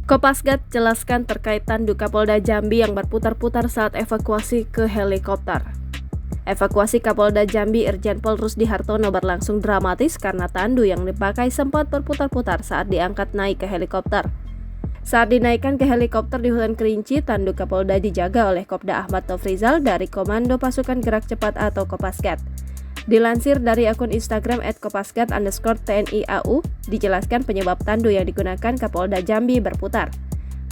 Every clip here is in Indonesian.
Kopasgat jelaskan terkait tandu Kapolda Jambi yang berputar-putar saat evakuasi ke helikopter. Evakuasi Kapolda Jambi Irjen Pol Rusdi Hartono berlangsung dramatis karena tandu yang dipakai sempat berputar-putar saat diangkat naik ke helikopter. Saat dinaikkan ke helikopter di Hutan Kerinci, tandu Kapolda dijaga oleh Kopda Ahmad Nofrizal dari Komando Pasukan Gerak Cepat atau Kopasgat. Dilansir dari akun Instagram @kopasgat_TNI AU, dijelaskan penyebab tandu yang digunakan Kapolda Jambi berputar.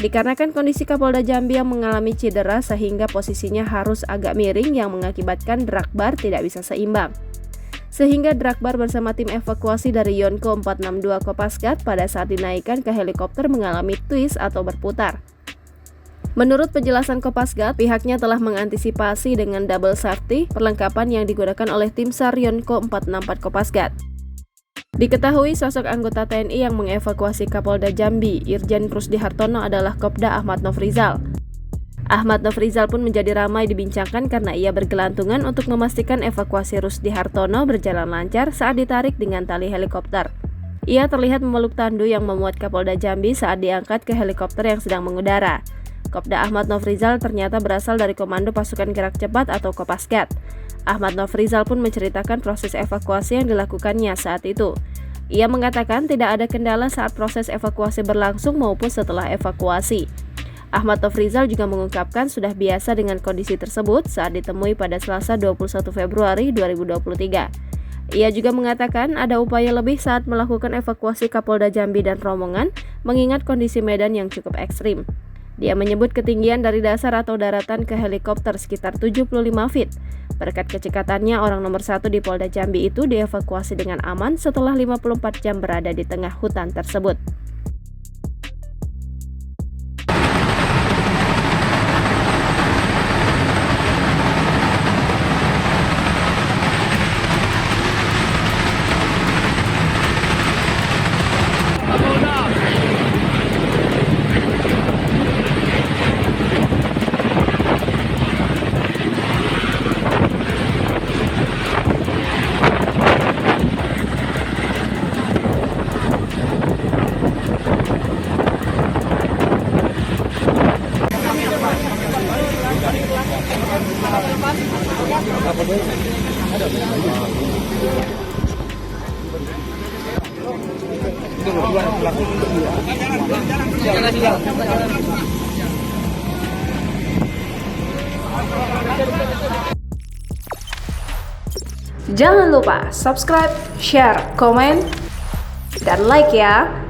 Dikarenakan kondisi Kapolda Jambi yang mengalami cedera sehingga posisinya harus agak miring yang mengakibatkan drag bar tidak bisa seimbang. Sehingga drag bar bersama tim evakuasi dari Yonko 462 Kopasgat pada saat dinaikkan ke helikopter mengalami twist atau berputar. Menurut penjelasan Kopasgat, pihaknya telah mengantisipasi dengan double safety perlengkapan yang digunakan oleh tim SAR Yonko 464 Kopasgat. Diketahui sosok anggota TNI yang mengevakuasi Kapolda Jambi, Irjen Rusdi Hartono adalah Kopda Ahmad Nofrizal. Ahmad Nofrizal pun menjadi ramai dibincangkan karena ia bergelantungan untuk memastikan evakuasi Rusdi Hartono berjalan lancar saat ditarik dengan tali helikopter. Ia terlihat memeluk tandu yang memuat Kapolda Jambi saat diangkat ke helikopter yang sedang mengudara. Kopda Ahmad Nofrizal ternyata berasal dari Komando Pasukan Gerak Cepat atau Kopasgat. Ahmad Nofrizal pun menceritakan proses evakuasi yang dilakukannya saat itu. Ia mengatakan tidak ada kendala saat proses evakuasi berlangsung maupun setelah evakuasi. Ahmad Nofrizal juga mengungkapkan sudah biasa dengan kondisi tersebut saat ditemui pada Selasa 21 Februari 2023. Ia juga mengatakan ada upaya lebih saat melakukan evakuasi Kapolda Jambi dan rombongan mengingat kondisi medan yang cukup ekstrim. Dia menyebut ketinggian dari dasar atau daratan ke helikopter sekitar 75 feet. Berkat kecekatannya, orang nomor 1 di Polda Jambi itu dievakuasi dengan aman setelah 54 jam berada di tengah hutan tersebut. Jangan lupa subscribe, share, komen, dan like ya.